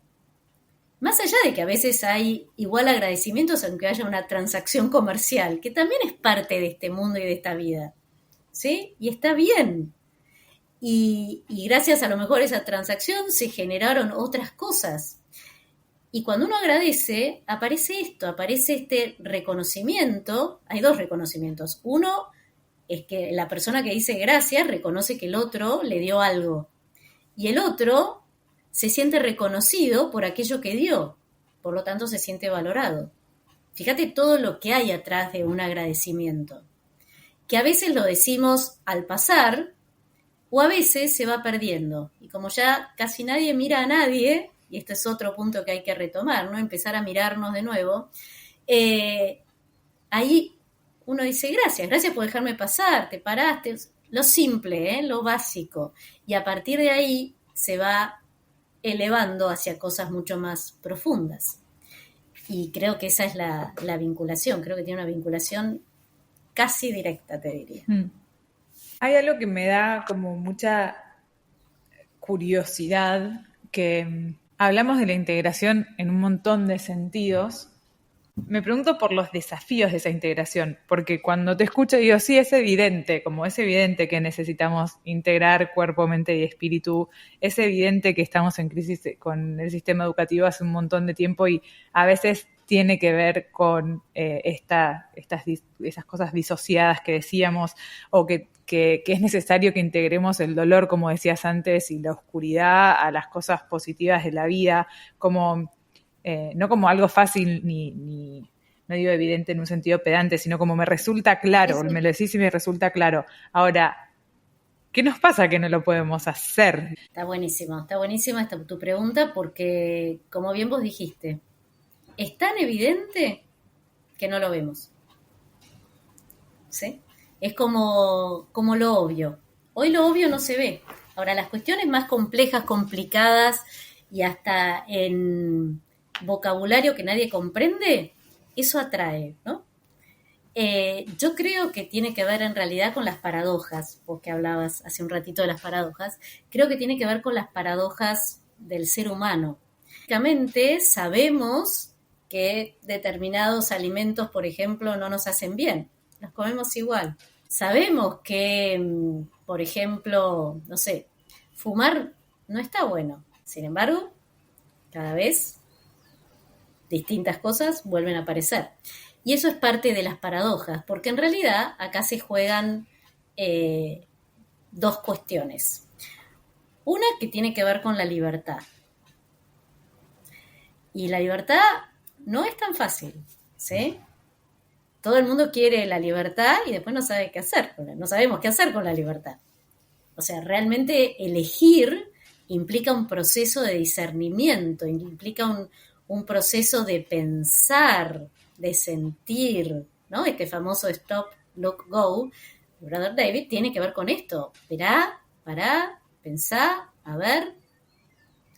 Más allá de que a veces hay igual agradecimientos aunque haya una transacción comercial, que también es parte de este mundo y de esta vida, ¿sí? Y está bien. Y gracias a lo mejor a esa transacción se generaron otras cosas. Y cuando uno agradece, aparece este reconocimiento. Hay dos reconocimientos. Uno es que la persona que dice gracias reconoce que el otro le dio algo. Y el otro se siente reconocido por aquello que dio. Por lo tanto, se siente valorado. Fíjate todo lo que hay atrás de un agradecimiento. Que a veces lo decimos al pasar o a veces se va perdiendo. Y como ya casi nadie mira a nadie, y este es otro punto que hay que retomar, ¿no? Empezar a mirarnos de nuevo, ahí uno dice gracias por dejarme pasar, te paraste, lo simple, lo básico. Y a partir de ahí se va elevando hacia cosas mucho más profundas. Y creo que esa es la vinculación, creo que tiene una vinculación casi directa, te diría. Hay algo que me da como mucha curiosidad, que hablamos de la integración en un montón de sentidos. Me pregunto por los desafíos de esa integración, porque cuando te escucho digo, sí, es evidente, como es evidente que necesitamos integrar cuerpo, mente y espíritu, es evidente que estamos en crisis con el sistema educativo hace un montón de tiempo y a veces tiene que ver con esas cosas disociadas que decíamos, o que es necesario que integremos el dolor, como decías antes, y la oscuridad a las cosas positivas de la vida, como no como algo fácil ni no digo evidente en un sentido pedante, sino como me resulta claro, sí. Me lo decís y me resulta claro. Ahora, ¿qué nos pasa que no lo podemos hacer? Está buenísima esta tu pregunta porque, como bien vos dijiste, es tan evidente que no lo vemos. ¿Sí? Es como lo obvio. Hoy lo obvio no se ve. Ahora, las cuestiones más complejas, complicadas y hasta en vocabulario que nadie comprende, eso atrae, ¿no? Yo creo que tiene que ver en realidad con las paradojas, vos que hablabas hace un ratito de las paradojas, creo que tiene que ver con las paradojas del ser humano. Básicamente sabemos que determinados alimentos, por ejemplo, no nos hacen bien. Los comemos igual. Sabemos que, por ejemplo, no sé, fumar no está bueno. Sin embargo, cada vez distintas cosas vuelven a aparecer. Y eso es parte de las paradojas, porque en realidad acá se juegan dos cuestiones. Una que tiene que ver con la libertad. Y la libertad no es tan fácil, ¿sí? Todo el mundo quiere la libertad y después no sabe qué hacer, no sabemos qué hacer con la libertad. O sea, realmente elegir implica un proceso de discernimiento, implica un proceso de pensar, de sentir, ¿no? Este famoso Stop, Look, Go, Brother David, tiene que ver con esto. Esperá, pará, pensá, a ver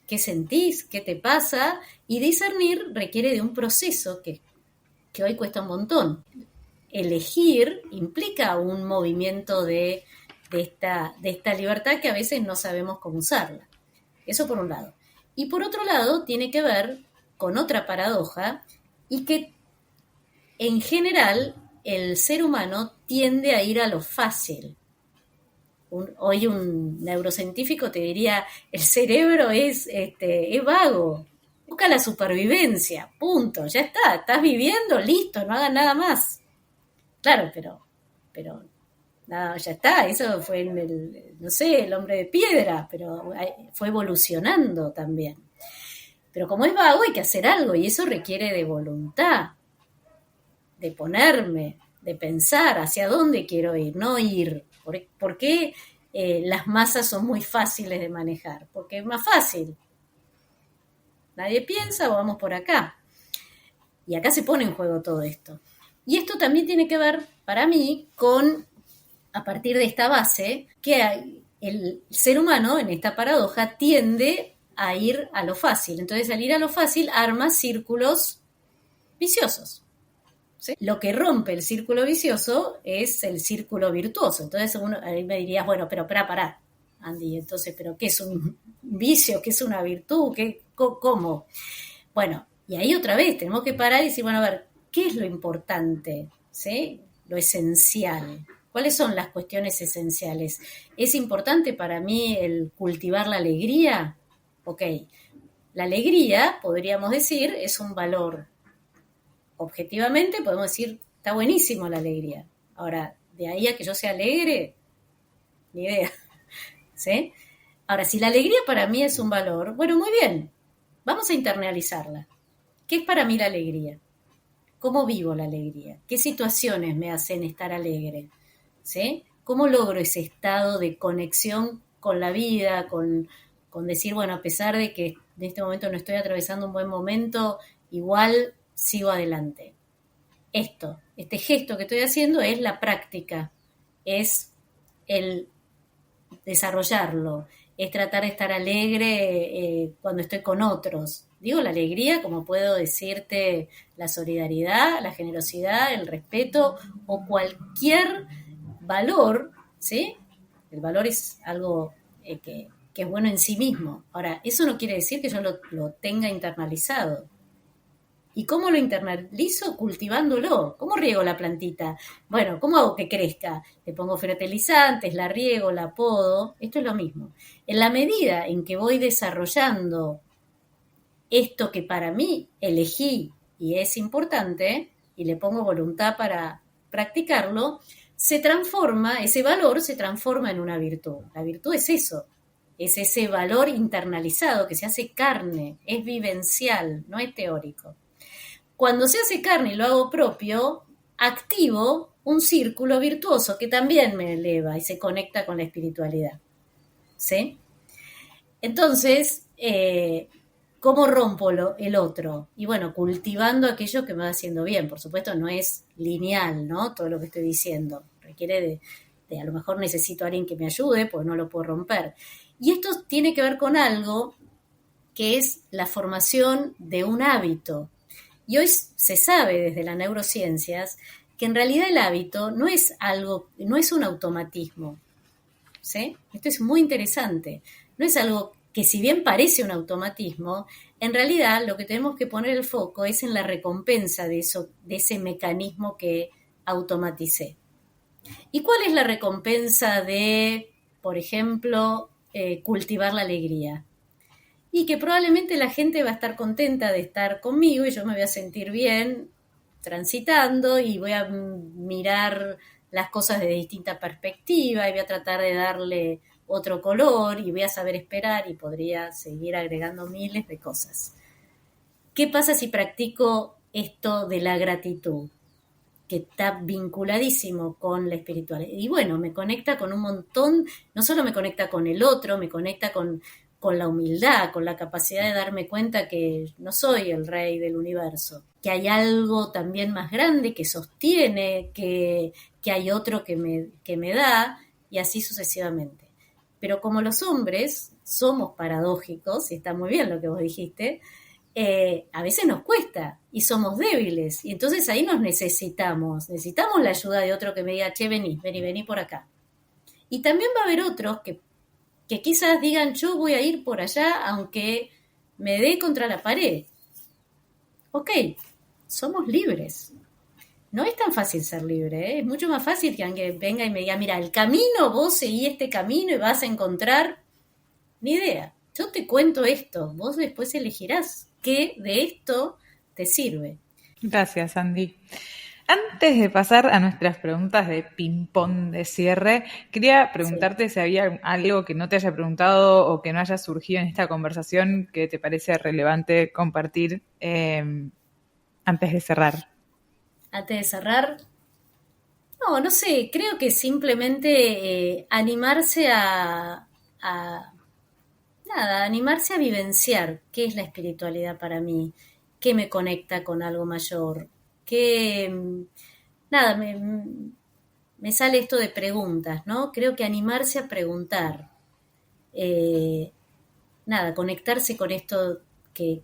qué sentís, qué te pasa, y discernir requiere de un proceso que hoy cuesta un montón. Elegir implica un movimiento de esta libertad que a veces no sabemos cómo usarla. Eso por un lado. Y por otro lado, tiene que ver con otra paradoja y que en general el ser humano tiende a ir a lo fácil. Hoy un neurocientífico te diría, el cerebro es vago, busca la supervivencia, punto, ya está, estás viviendo, listo, no hagas nada más. Claro, pero nada, ya está, eso fue en el hombre de piedra, pero fue evolucionando también. Pero como es vago hay que hacer algo y eso requiere de voluntad, de ponerme, de pensar hacia dónde quiero ir, no ir. ¿Por qué las masas son muy fáciles de manejar? Porque es más fácil. Nadie piensa, vamos por acá. Y acá se pone en juego todo esto. Y esto también tiene que ver, para mí, con, a partir de esta base, que el ser humano, en esta paradoja, tiende a ir a lo fácil. Entonces, al ir a lo fácil, arma círculos viciosos. ¿Sí? Lo que rompe el círculo vicioso es el círculo virtuoso. Entonces ahí me dirías, bueno, pero pará, Andy, entonces, ¿pero qué es un vicio? ¿Qué es una virtud? ¿Cómo? Bueno, y ahí otra vez tenemos que parar y decir, bueno, a ver, ¿qué es lo importante? ¿Sí? Lo esencial. ¿Cuáles son las cuestiones esenciales? ¿Es importante para mí el cultivar la alegría? Ok, la alegría, podríamos decir, es un valor. Objetivamente podemos decir, está buenísimo la alegría. Ahora, de ahí a que yo sea alegre, ni idea. ¿Sí? Ahora, si la alegría para mí es un valor, bueno, muy bien, vamos a internalizarla. ¿Qué es para mí la alegría? ¿Cómo vivo la alegría? ¿Qué situaciones me hacen estar alegre? ¿Sí? ¿Cómo logro ese estado de conexión con la vida, con decir, bueno, a pesar de que en este momento no estoy atravesando un buen momento, igual sigo adelante? Este gesto que estoy haciendo es la práctica, es el desarrollarlo, es tratar de estar alegre cuando estoy con otros. Digo la alegría, como puedo decirte la solidaridad, la generosidad, el respeto o cualquier valor, ¿sí? El valor es algo que es bueno en sí mismo. Ahora, eso no quiere decir que yo lo tenga internalizado. ¿Y cómo lo internalizo? Cultivándolo. ¿Cómo riego la plantita? Bueno, ¿cómo hago que crezca? Le pongo fertilizantes, la riego, la podo. Esto es lo mismo. En la medida en que voy desarrollando esto que para mí elegí y es importante, y le pongo voluntad para practicarlo, se transforma, ese valor se transforma en una virtud. La virtud es eso, es ese valor internalizado que se hace carne, es vivencial, no es teórico. Cuando se hace carne y lo hago propio, activo un círculo virtuoso que también me eleva y se conecta con la espiritualidad. ¿Sí? Entonces, ¿cómo rompo el otro? Y bueno, cultivando aquello que me va haciendo bien. Por supuesto, no es lineal, ¿no? Todo lo que estoy diciendo. Requiere de a lo mejor necesito a alguien que me ayude, porque no lo puedo romper. Y esto tiene que ver con algo que es la formación de un hábito. Y hoy se sabe desde las neurociencias que en realidad el hábito no es algo, no es un automatismo. ¿Sí? Esto es muy interesante. No es algo que si bien parece un automatismo, en realidad lo que tenemos que poner el foco es en la recompensa de eso, de ese mecanismo que automaticé. ¿Y cuál es la recompensa de, por ejemplo, cultivar la alegría? Y que probablemente la gente va a estar contenta de estar conmigo y yo me voy a sentir bien transitando y voy a mirar las cosas desde distinta perspectiva y voy a tratar de darle otro color y voy a saber esperar y podría seguir agregando miles de cosas. ¿Qué pasa si practico esto de la gratitud? Que está vinculadísimo con la espiritualidad. Y bueno, me conecta con un montón, no solo me conecta con el otro, me conecta con la humildad, con la capacidad de darme cuenta que no soy el rey del universo, que hay algo también más grande que sostiene, que hay otro que me da, y así sucesivamente. Pero como los hombres somos paradójicos, y está muy bien lo que vos dijiste, a veces nos cuesta y somos débiles y entonces ahí nos necesitamos la ayuda de otro que me diga, che, vení por acá. Y también va a haber otros que quizás digan, yo voy a ir por allá aunque me dé contra la pared. Ok, somos libres. No es tan fácil ser libre, ¿eh? Es mucho más fácil que alguien venga y me diga, mira, el camino, vos seguí este camino y vas a encontrar, ni idea. Yo te cuento esto, vos después elegirás qué de esto te sirve. Gracias, Andy. Antes de pasar a nuestras preguntas de ping-pong de cierre, quería preguntarte si había algo que no te haya preguntado o que no haya surgido en esta conversación que te parece relevante compartir antes de cerrar. Antes de cerrar, no sé, creo que simplemente animarse animarse a vivenciar qué es la espiritualidad para mí, qué me conecta con algo mayor, me sale esto de preguntas, ¿no? Creo que animarse a preguntar, conectarse con esto que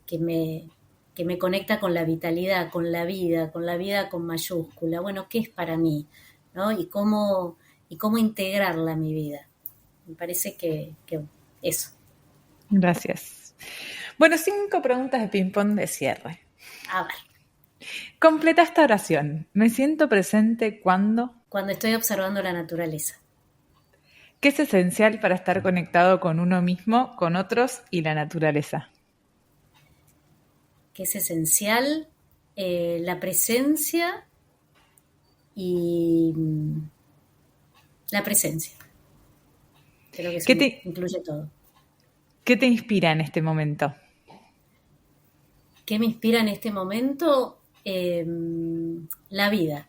me conecta con la vitalidad, con la vida con mayúscula. Bueno, ¿qué es para mí? ¿No? Y cómo integrarla a mi vida. Me parece que eso. Gracias. Bueno, 5 preguntas de ping-pong de cierre. A ver. Completa esta oración. Me siento presente cuando estoy observando la naturaleza. ¿Qué es esencial para estar conectado con uno mismo, con otros y la naturaleza? ¿Qué es esencial? La presencia y la presencia. Creo que eso incluye todo. ¿Qué te inspira en este momento? ¿Qué me inspira en este momento? La vida.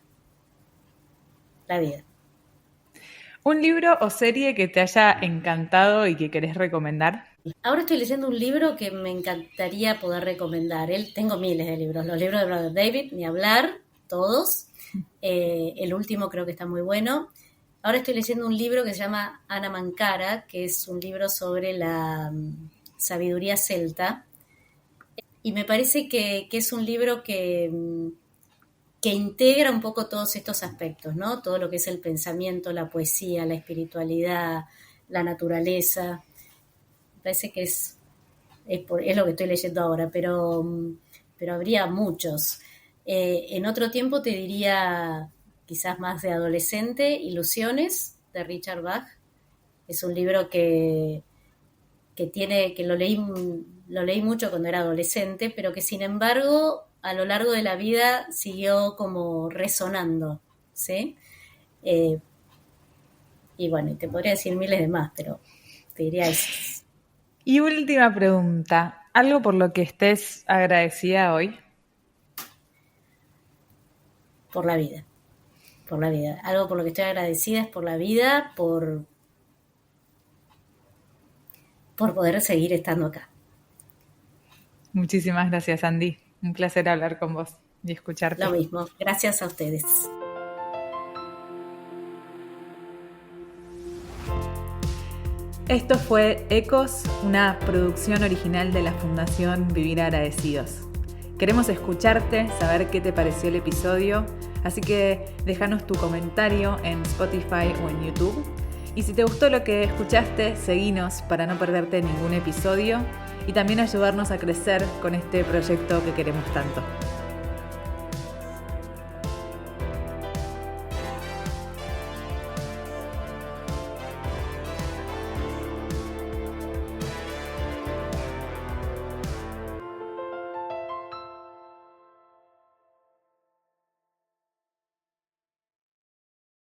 La vida. ¿Un libro o serie que te haya encantado y que querés recomendar? Ahora estoy leyendo un libro que me encantaría poder recomendar. Tengo miles de libros. Los libros de Brother David, ni hablar, todos. El último creo que está muy bueno. Ahora estoy leyendo un libro que se llama Anamankara, que es un libro sobre la sabiduría celta. Y me parece que es un libro que integra un poco todos estos aspectos, ¿no? Todo lo que es el pensamiento, la poesía, la espiritualidad, la naturaleza. Me parece que es lo que estoy leyendo ahora, pero habría muchos. En otro tiempo te diría, quizás más de adolescente, Ilusiones, de Richard Bach. Es un libro que lo leí mucho cuando era adolescente, pero que sin embargo a lo largo de la vida siguió como resonando, ¿sí? Y bueno, te podría decir miles de más, pero te diría eso. Y última pregunta, ¿algo por lo que estés agradecida hoy? Por la vida. Algo por lo que estoy agradecida es por la vida, por poder seguir estando acá. Muchísimas gracias, Andy. Un placer hablar con vos y escucharte. Lo mismo. Gracias a ustedes. Esto fue Ecos, una producción original de la Fundación Vivir Agradecidos. Queremos escucharte, saber qué te pareció el episodio, así que déjanos tu comentario en Spotify o en YouTube. Y si te gustó lo que escuchaste, seguinos para no perderte ningún episodio y también ayudarnos a crecer con este proyecto que queremos tanto.